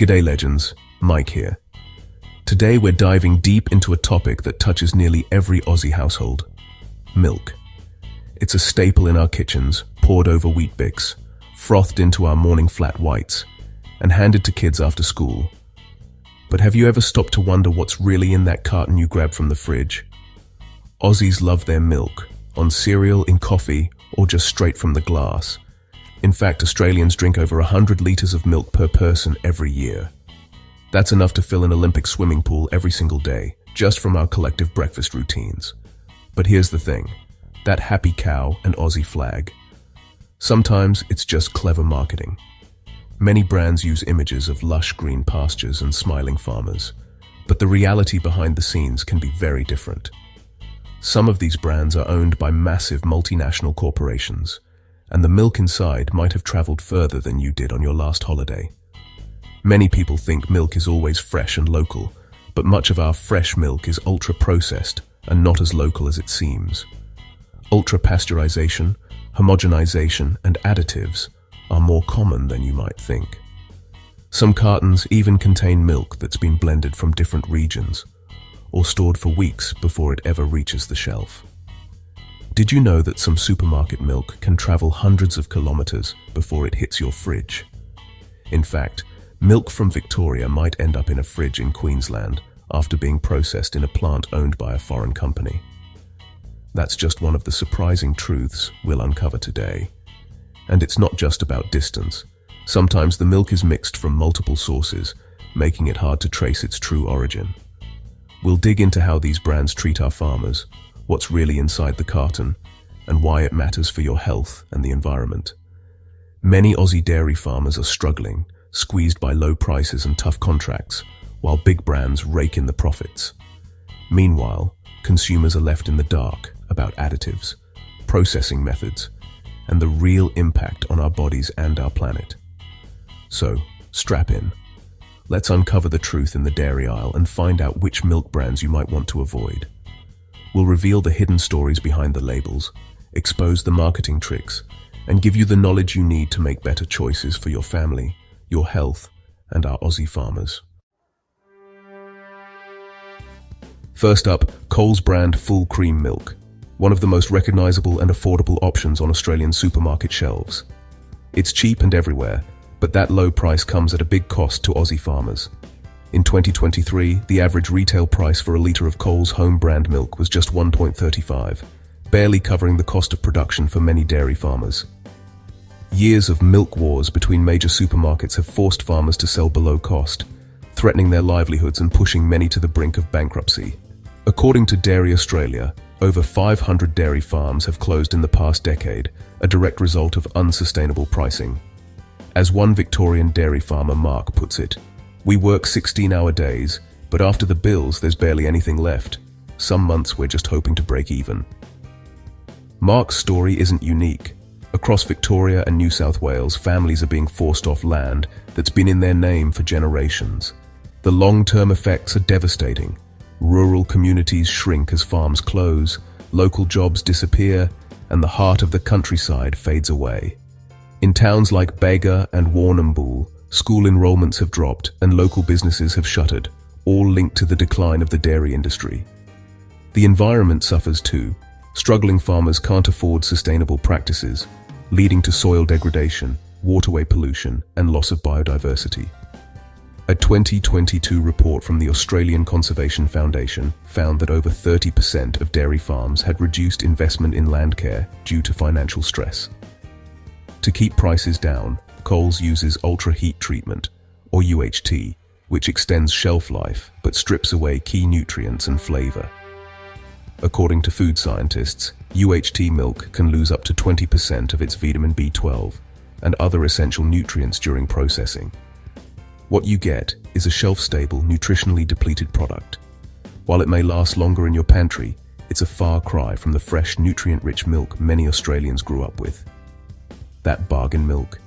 G'day legends, Mike here. Today we're diving deep into a topic that touches nearly every Aussie household. Milk. It's a staple in our kitchens, poured over wheat bix, frothed into our morning flat whites, and handed to kids after school. But have you ever stopped to wonder what's really in that carton you grab from the fridge? Aussies love their milk, on cereal, in coffee, or just straight from the glass. In fact, Australians drink over 100 litres of milk per person every year. That's enough to fill an Olympic swimming pool every single day, just from our collective breakfast routines. But here's the thing, that happy cow and Aussie flag. Sometimes it's just clever marketing. Many brands use images of lush green pastures and smiling farmers, but the reality behind the scenes can be very different. Some of these brands are owned by massive multinational corporations, and the milk inside might have traveled further than you did on your last holiday. Many people think milk is always fresh and local, but much of our fresh milk is ultra-processed and not as local as it seems. Ultra-pasteurization, homogenization, and additives are more common than you might think. Some cartons even contain milk that's been blended from different regions, or stored for weeks before it ever reaches the shelf. Did you know that some supermarket milk can travel hundreds of kilometers before it hits your fridge? In fact, milk from Victoria might end up in a fridge in Queensland after being processed in a plant owned by a foreign company. That's just one of the surprising truths we'll uncover today. And it's not just about distance. Sometimes the milk is mixed from multiple sources, making it hard to trace its true origin. We'll dig into how these brands treat our farmers, what's really inside the carton, and why it matters for your health and the environment. Many Aussie dairy farmers are struggling, squeezed by low prices and tough contracts, while big brands rake in the profits. Meanwhile, consumers are left in the dark about additives, processing methods, and the real impact on our bodies and our planet. So, strap in. Let's uncover the truth in the dairy aisle and find out which milk brands you might want to avoid. We'll reveal the hidden stories behind the labels, expose the marketing tricks, and give you the knowledge you need to make better choices for your family, your health, and our Aussie farmers. First up, Coles brand full cream milk, one of the most recognizable and affordable options on Australian supermarket shelves. It's cheap and everywhere, but that low price comes at a big cost to Aussie farmers. In 2023, the average retail price for a litre of Coles home brand milk was just $1.35, barely covering the cost of production for many dairy farmers. Years of milk wars between major supermarkets have forced farmers to sell below cost, threatening their livelihoods and pushing many to the brink of bankruptcy. According to Dairy Australia, over 500 dairy farms have closed in the past decade, a direct result of unsustainable pricing. As one Victorian dairy farmer, Mark, puts it, "We work 16-hour days, but after the bills there's barely anything left. Some months we're just hoping to break even." Mark's story isn't unique. Across Victoria and New South Wales, families are being forced off land that's been in their name for generations. The long-term effects are devastating. Rural communities shrink as farms close, local jobs disappear, and the heart of the countryside fades away. In towns like Bega and Warrnambool, school enrollments have dropped and local businesses have shuttered, all linked to the decline of the dairy industry. The environment suffers too. Struggling farmers can't afford sustainable practices, leading to soil degradation, waterway pollution, and loss of biodiversity. A 2022 report from the Australian Conservation Foundation found that over 30% of dairy farms had reduced investment in land care due to financial stress. To keep prices down, Coles uses ultra-heat treatment, or UHT, which extends shelf life but strips away key nutrients and flavor. According to food scientists, UHT milk can lose up to 20% of its vitamin B12 and other essential nutrients during processing. What you get is a shelf-stable, nutritionally depleted product. While it may last longer in your pantry, it's a far cry from the fresh, nutrient-rich milk many Australians grew up with. That bargain milk.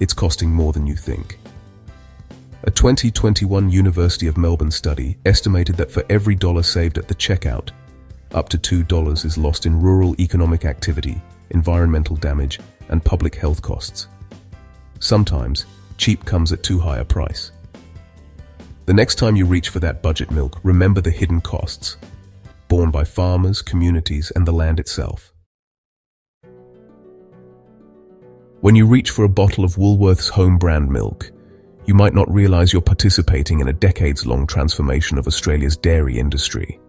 It's costing more than you think. A 2021 University of Melbourne study estimated that for every dollar saved at the checkout, up to $2 is lost in rural economic activity, environmental damage, and public health costs. Sometimes, cheap comes at too high a price. The next time you reach for that budget milk, remember the hidden costs, borne by farmers, communities, and the land itself. When you reach for a bottle of Woolworths home brand milk, you might not realize you're participating in a decades-long transformation of Australia's dairy industry.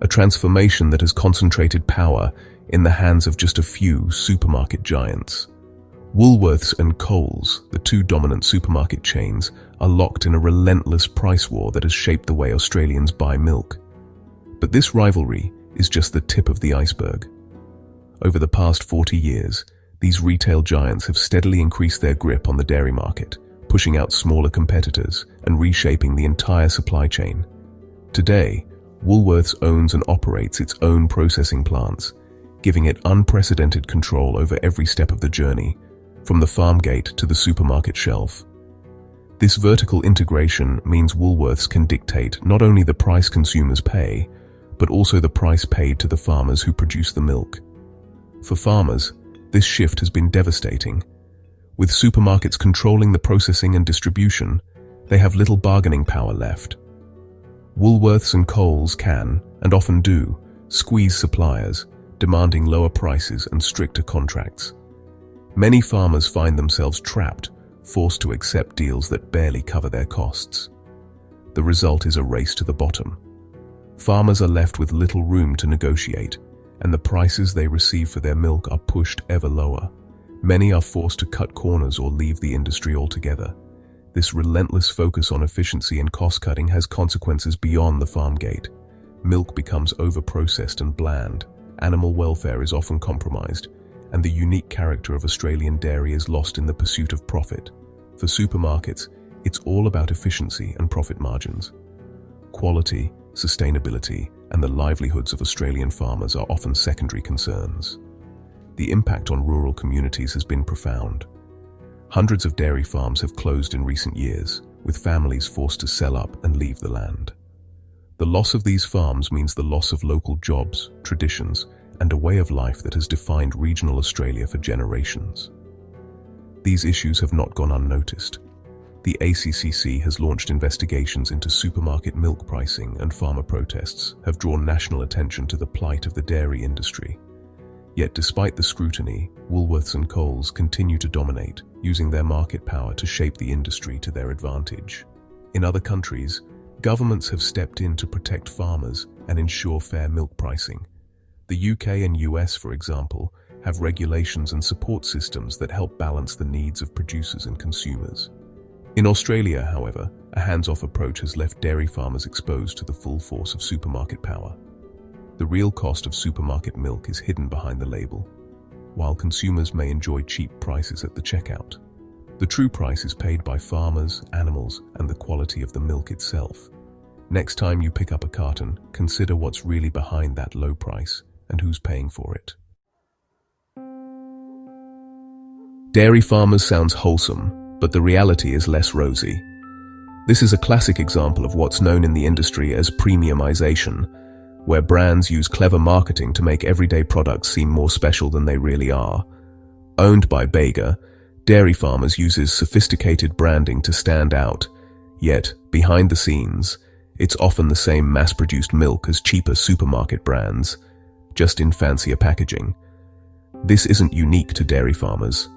A transformation that has concentrated power in the hands of just a few supermarket giants. Woolworths and Coles, the two dominant supermarket chains, are locked in a relentless price war that has shaped the way Australians buy milk. But this rivalry is just the tip of the iceberg. Over the past 40 years, these retail giants have steadily increased their grip on the dairy market, pushing out smaller competitors and reshaping the entire supply chain. Today, Woolworths owns and operates its own processing plants, giving it unprecedented control over every step of the journey, from the farm gate to the supermarket shelf. This vertical integration means Woolworths can dictate not only the price consumers pay, but also the price paid to the farmers who produce the milk. For farmers, this shift has been devastating. With supermarkets controlling the processing and distribution, they have little bargaining power left. Woolworths and Coles can, and often do, squeeze suppliers, demanding lower prices and stricter contracts. Many farmers find themselves trapped, forced to accept deals that barely cover their costs. The result is a race to the bottom. Farmers are left with little room to negotiate, and the prices they receive for their milk are pushed ever lower. Many are forced to cut corners or leave the industry altogether. This relentless focus on efficiency and cost-cutting has consequences beyond the farm gate. Milk becomes over-processed and bland, animal welfare is often compromised, and the unique character of Australian dairy is lost in the pursuit of profit. For supermarkets, it's all about efficiency and profit margins. Quality, sustainability, and the livelihoods of Australian farmers are often secondary concerns. The impact on rural communities has been profound. Hundreds of dairy farms have closed in recent years, with families forced to sell up and leave the land. The loss of these farms means the loss of local jobs, traditions, and a way of life that has defined regional Australia for generations. These issues have not gone unnoticed. The ACCC has launched investigations into supermarket milk pricing, and farmer protests have drawn national attention to the plight of the dairy industry. Yet despite the scrutiny, Woolworths and Coles continue to dominate, using their market power to shape the industry to their advantage. In other countries, governments have stepped in to protect farmers and ensure fair milk pricing. The UK and US, for example, have regulations and support systems that help balance the needs of producers and consumers. In Australia, however, a hands-off approach has left dairy farmers exposed to the full force of supermarket power. The real cost of supermarket milk is hidden behind the label, while consumers may enjoy cheap prices at the checkout. The true price is paid by farmers, animals, and the quality of the milk itself. Next time you pick up a carton, consider what's really behind that low price and who's paying for it. Dairy farmers sounds wholesome, but the reality is less rosy. This is a classic example of what's known in the industry as premiumization, where brands use clever marketing to make everyday products seem more special than they really are. Owned by Bega, Dairy Farmers uses sophisticated branding to stand out, yet, behind the scenes, it's often the same mass-produced milk as cheaper supermarket brands, just in fancier packaging. This isn't unique to Dairy Farmers.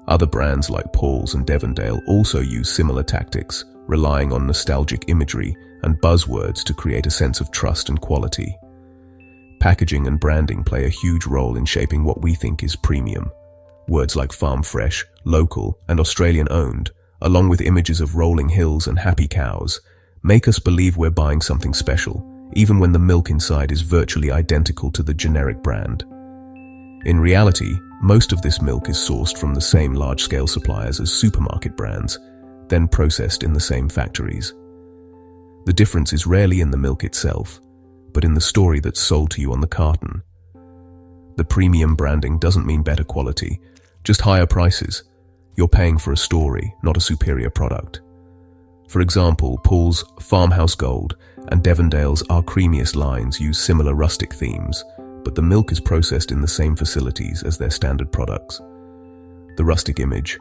Other brands like Paul's and Devondale also use similar tactics, relying on nostalgic imagery and buzzwords to create a sense of trust and quality. Packaging and branding play a huge role in shaping what we think is premium. Words like farm fresh, local, and Australian owned, along with images of rolling hills and happy cows, make us believe we're buying something special, even when the milk inside is virtually identical to the generic brand. In reality, most of this milk is sourced from the same large-scale suppliers as supermarket brands, then processed in the same factories. The difference is rarely in the milk itself, but in the story that's sold to you on the carton. The premium branding doesn't mean better quality, just higher prices. You're paying for a story, not a superior product. For example, Paul's Farmhouse Gold and Devondale's Our Creamiest lines use similar rustic themes, but the milk is processed in the same facilities as their standard products. The rustic image,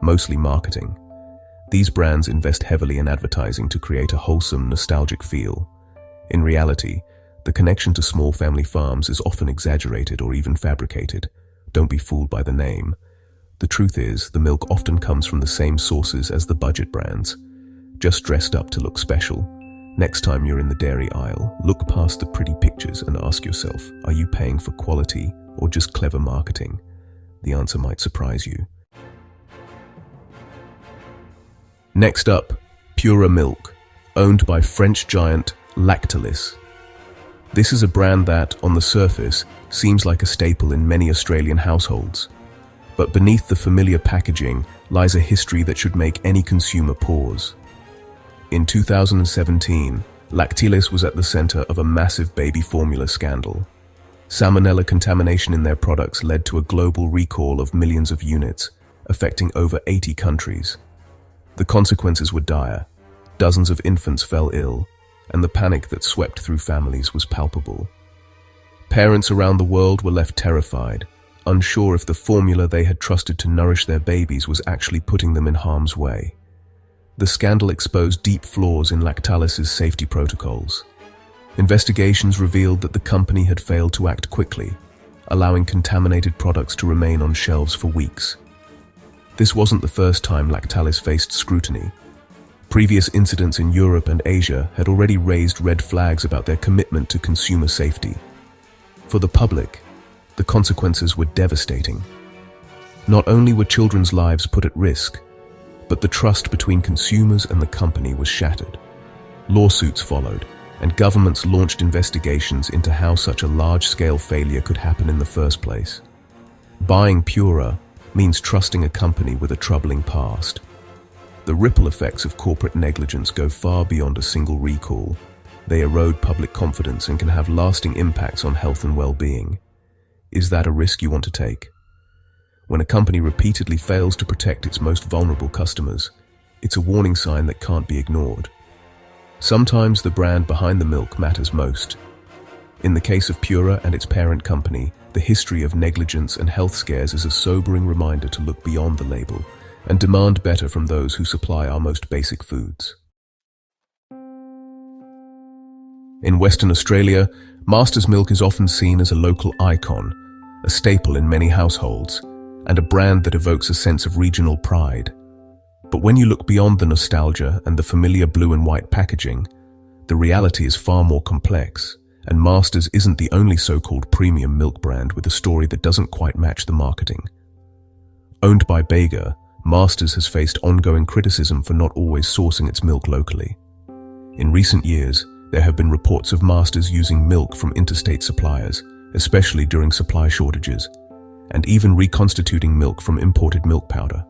mostly marketing, These brands invest heavily in advertising to create a wholesome, nostalgic feel. In reality, the connection to small family farms is often exaggerated or even fabricated. Don't be fooled by the name. The truth is, the milk often comes from the same sources as the budget brands, just dressed up to look special. Next time you're in the dairy aisle, look past the pretty pictures and ask yourself, are you paying for quality or just clever marketing? The answer might surprise you. Next up, Pura Milk, owned by French giant Lactalis. This is a brand that, on the surface, seems like a staple in many Australian households. But beneath the familiar packaging lies a history that should make any consumer pause. In 2017, Lactalis was at the center of a massive baby formula scandal. Salmonella contamination in their products led to a global recall of millions of units, affecting over 80 countries. The consequences were dire. Dozens of infants fell ill, and the panic that swept through families was palpable. Parents around the world were left terrified, unsure if the formula they had trusted to nourish their babies was actually putting them in harm's way. The scandal exposed deep flaws in Lactalis's safety protocols. Investigations revealed that the company had failed to act quickly, allowing contaminated products to remain on shelves for weeks. This wasn't the first time Lactalis faced scrutiny. Previous incidents in Europe and Asia had already raised red flags about their commitment to consumer safety. For the public, the consequences were devastating. Not only were children's lives put at risk, but the trust between consumers and the company was shattered. Lawsuits followed, and governments launched investigations into how such a large-scale failure could happen in the first place. Buying Pura means trusting a company with a troubling past. The ripple effects of corporate negligence go far beyond a single recall. They erode public confidence and can have lasting impacts on health and well-being. Is that a risk you want to take? When a company repeatedly fails to protect its most vulnerable customers, it's a warning sign that can't be ignored. Sometimes the brand behind the milk matters most. In the case of Pura and its parent company, the history of negligence and health scares is a sobering reminder to look beyond the label and demand better from those who supply our most basic foods. In Western Australia, Master's Milk is often seen as a local icon, a staple in many households, and a brand that evokes a sense of regional pride. But when you look beyond the nostalgia and the familiar blue and white packaging, the reality is far more complex, and Master's isn't the only so-called premium milk brand with a story that doesn't quite match the marketing. Owned by Bega, Master's has faced ongoing criticism for not always sourcing its milk locally. In recent years, there have been reports of Master's using milk from interstate suppliers, especially during supply shortages, and even reconstituting milk from imported milk powder.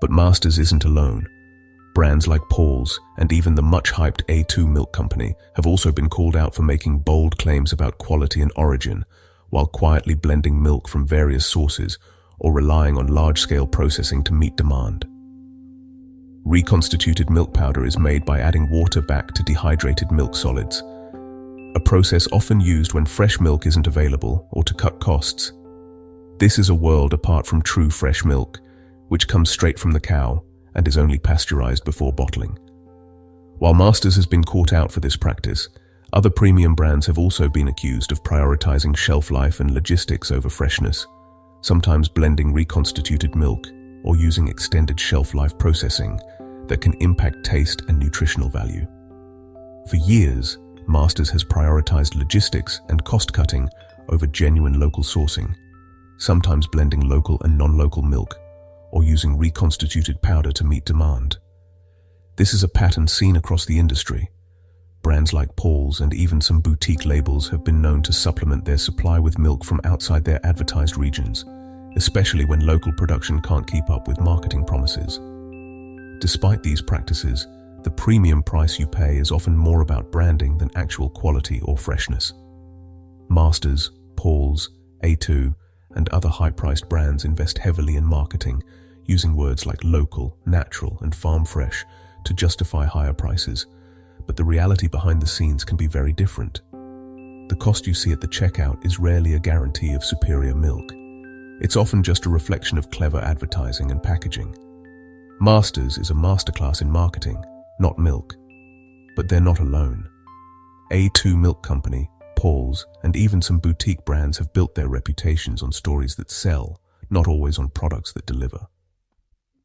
But Master's isn't alone. Brands like Paul's and even the much-hyped A2 Milk Company have also been called out for making bold claims about quality and origin, while quietly blending milk from various sources or relying on large-scale processing to meet demand. Reconstituted milk powder is made by adding water back to dehydrated milk solids, a process often used when fresh milk isn't available or to cut costs. This is a world apart from true fresh milk, which comes straight from the cow and is only pasteurized before bottling. While Master's has been caught out for this practice, other premium brands have also been accused of prioritizing shelf life and logistics over freshness, sometimes blending reconstituted milk or using extended shelf life processing that can impact taste and nutritional value. For years, Master's has prioritized logistics and cost-cutting over genuine local sourcing, sometimes blending local and non-local milk or using reconstituted powder to meet demand. This is a pattern seen across the industry. Brands like Paul's and even some boutique labels have been known to supplement their supply with milk from outside their advertised regions, especially when local production can't keep up with marketing promises. Despite these practices, the premium price you pay is often more about branding than actual quality or freshness. Master's, Paul's, A2, and other high-priced brands invest heavily in marketing, using words like local, natural, and farm fresh to justify higher prices. But the reality behind the scenes can be very different. The cost you see at the checkout is rarely a guarantee of superior milk. It's often just a reflection of clever advertising and packaging. Masters is a masterclass in marketing, not milk. But they're not alone. A2 Milk Company, Paul's, and even some boutique brands have built their reputations on stories that sell, not always on products that deliver.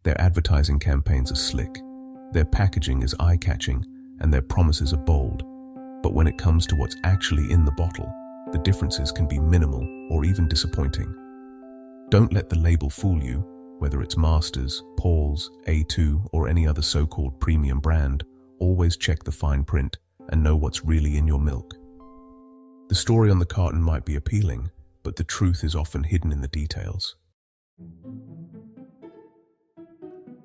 Their advertising campaigns are slick, their packaging is eye-catching, and their promises are bold. But when it comes to what's actually in the bottle, the differences can be minimal or even disappointing. Don't let the label fool you, whether it's Masters, Paul's, A2, or any other so-called premium brand. Always check the fine print and know what's really in your milk. The story on the carton might be appealing, but the truth is often hidden in the details.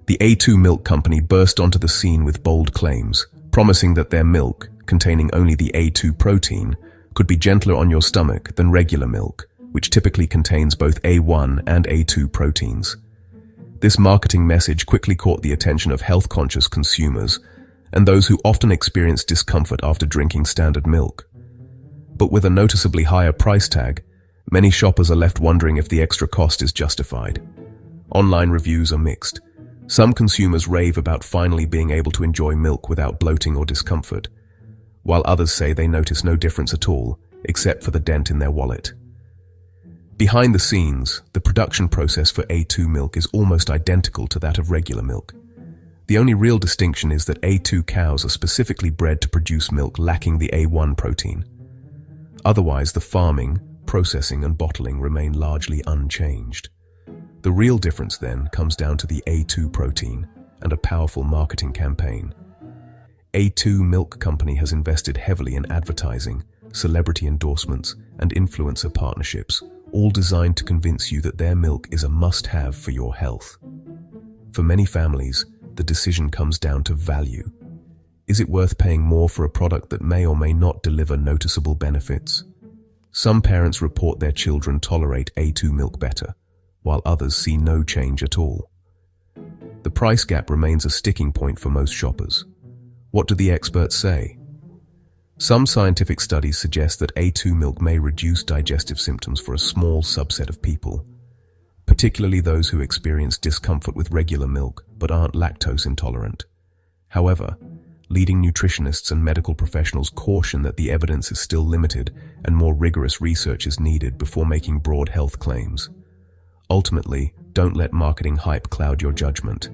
The A2 Milk Company burst onto the scene with bold claims, promising that their milk, containing only the A2 protein, could be gentler on your stomach than regular milk, which typically contains both A1 and A2 proteins. This marketing message quickly caught the attention of health-conscious consumers and those who often experience discomfort after drinking standard milk. But with a noticeably higher price tag, many shoppers are left wondering if the extra cost is justified. Online reviews are mixed. Some consumers rave about finally being able to enjoy milk without bloating or discomfort, while others say they notice no difference at all, except for the dent in their wallet. Behind the scenes, the production process for A2 milk is almost identical to that of regular milk. The only real distinction is that A2 cows are specifically bred to produce milk lacking the A1 protein. Otherwise, the farming, processing, and bottling remain largely unchanged. The real difference then comes down to the A2 protein and a powerful marketing campaign. A2 Milk Company has invested heavily in advertising, celebrity endorsements, and influencer partnerships, all designed to convince you that their milk is a must-have for your health. For many families, the decision comes down to value. Is it worth paying more for a product that may or may not deliver noticeable benefits? Some parents report their children tolerate A2 milk better, while others see no change at all. The price gap remains a sticking point for most shoppers. What do the experts say? Some scientific studies suggest that A2 milk may reduce digestive symptoms for a small subset of people, particularly those who experience discomfort with regular milk but aren't lactose intolerant. However, leading nutritionists and medical professionals caution that the evidence is still limited and more rigorous research is needed before making broad health claims. Ultimately, don't let marketing hype cloud your judgment.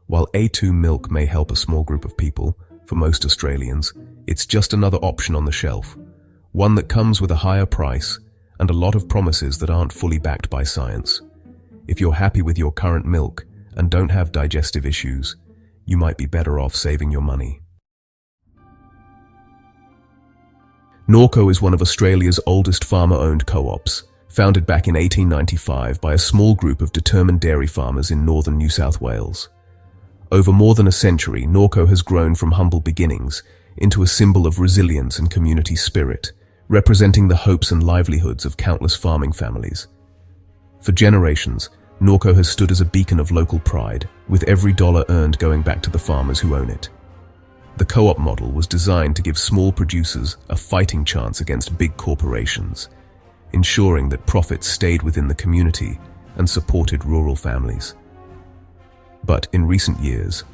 While A2 milk may help a small group of people, for most Australians, it's just another option on the shelf, one that comes with a higher price and a lot of promises that aren't fully backed by science. If you're happy with your current milk and don't have digestive issues, you might be better off saving your money. Norco is one of Australia's oldest farmer-owned co-ops, founded back in 1895 by a small group of determined dairy farmers in northern New South Wales. Over more than a century, Norco has grown from humble beginnings into a symbol of resilience and community spirit, representing the hopes and livelihoods of countless farming families. For generations, Norco has stood as a beacon of local pride, with every dollar earned going back to the farmers who own it. The co-op model was designed to give small producers a fighting chance against big corporations, ensuring that profits stayed within the community and supported rural families. But in recent years,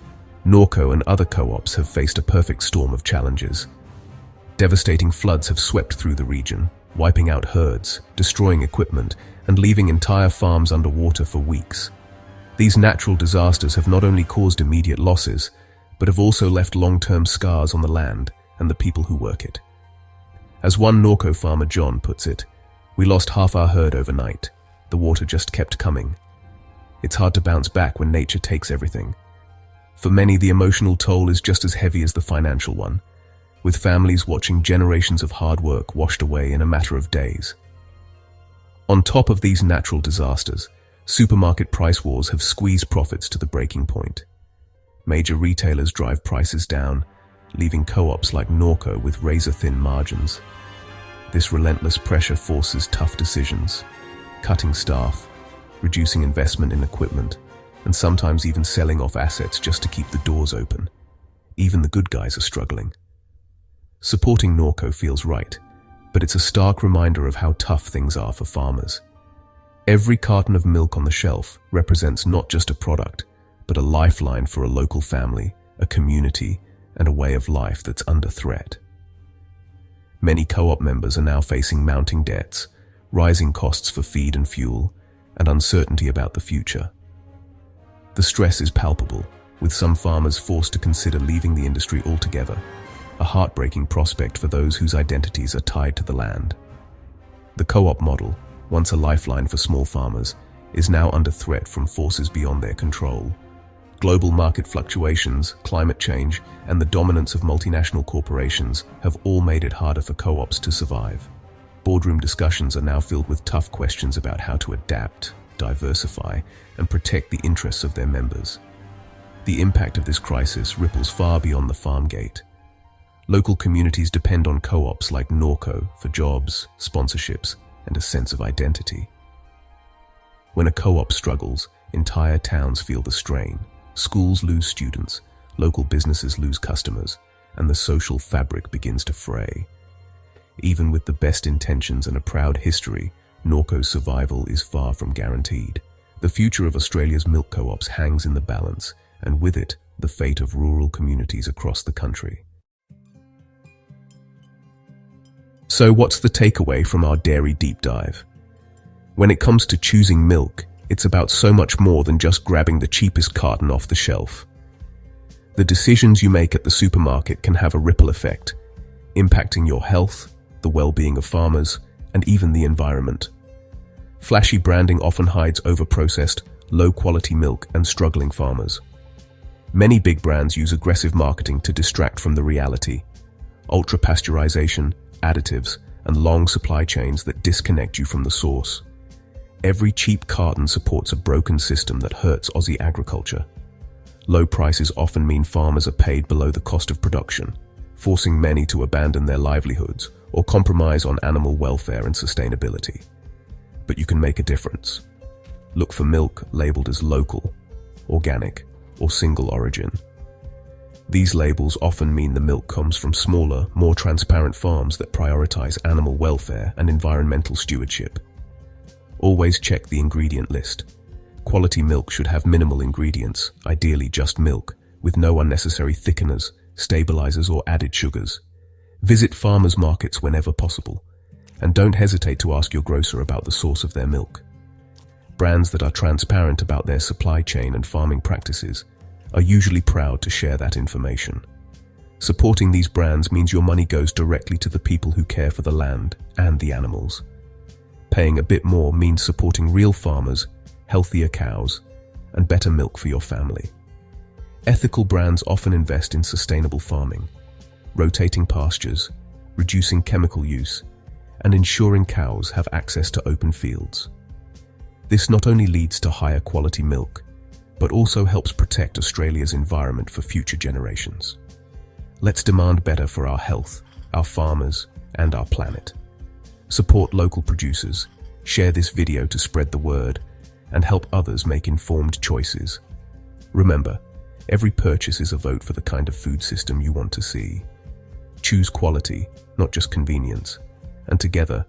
Norco and other co-ops have faced a perfect storm of challenges. Devastating floods have swept through the region, wiping out herds, destroying equipment, and leaving entire farms underwater for weeks. These natural disasters have not only caused immediate losses, but have also left long-term scars on the land and the people who work it. As one Norco farmer, John, puts it, "We lost half our herd overnight. The water just kept coming." It's hard to bounce back when nature takes everything. For many, the emotional toll is just as heavy as the financial one, with families watching generations of hard work washed away in a matter of days. On top of these natural disasters, supermarket price wars have squeezed profits to the breaking point. Major retailers drive prices down, leaving co-ops like Norco with razor-thin margins. This relentless pressure forces tough decisions, cutting staff, reducing investment in equipment, and sometimes even selling off assets just to keep the doors open. Even the good guys are struggling. Supporting Norco feels right, but it's a stark reminder of how tough things are for farmers. Every carton of milk on the shelf represents not just a product, but a lifeline for a local family, a community, and a way of life that's under threat. Many co-op members are now facing mounting debts, rising costs for feed and fuel, and uncertainty about the future. The stress is palpable, with some farmers forced to consider leaving the industry altogether, a heartbreaking prospect for those whose identities are tied to the land. The co-op model, once a lifeline for small farmers, is now under threat from forces beyond their control. Global market fluctuations, climate change, and the dominance of multinational corporations have all made it harder for co-ops to survive. Boardroom discussions are now filled with tough questions about how to adapt, diversify, and protect the interests of their members. The impact of this crisis ripples far beyond the farm gate. Local communities depend on co-ops like Norco for jobs, sponsorships, and a sense of identity. When a co-op struggles, entire towns feel the strain. Schools lose students, local businesses lose customers, and the social fabric begins to fray. Even with the best intentions and a proud history, Norco's survival is far from guaranteed. The future of Australia's milk co-ops hangs in the balance, and with it, the fate of rural communities across the country. So what's the takeaway from our dairy deep dive? When it comes to choosing milk, it's about so much more than just grabbing the cheapest carton off the shelf. The decisions you make at the supermarket can have a ripple effect, impacting your health, the well-being of farmers, and even the environment. Flashy branding often hides overprocessed, low-quality milk and struggling farmers. Many big brands use aggressive marketing to distract from the reality. Ultra-pasteurization, additives, and long supply chains that disconnect you from the source. Every cheap carton supports a broken system that hurts Aussie agriculture. Low prices often mean farmers are paid below the cost of production, forcing many to abandon their livelihoods or compromise on animal welfare and sustainability. But you can make a difference. Look for milk labeled as local, organic, or single origin. These labels often mean the milk comes from smaller, more transparent farms that prioritize animal welfare and environmental stewardship. Always check the ingredient list. Quality milk should have minimal ingredients, ideally just milk, with no unnecessary thickeners, stabilizers, or added sugars. Visit farmers' markets whenever possible, and don't hesitate to ask your grocer about the source of their milk. Brands that are transparent about their supply chain and farming practices are usually proud to share that information. Supporting these brands means your money goes directly to the people who care for the land and the animals. Paying a bit more means supporting real farmers, healthier cows, and better milk for your family. Ethical brands often invest in sustainable farming, rotating pastures, reducing chemical use, and ensuring cows have access to open fields. This not only leads to higher quality milk, but also helps protect Australia's environment for future generations. Let's demand better for our health, our farmers, and our planet. Support local producers, share this video to spread the word, and help others make informed choices. Remember, every purchase is a vote for the kind of food system you want to see. Choose quality, not just convenience, and together,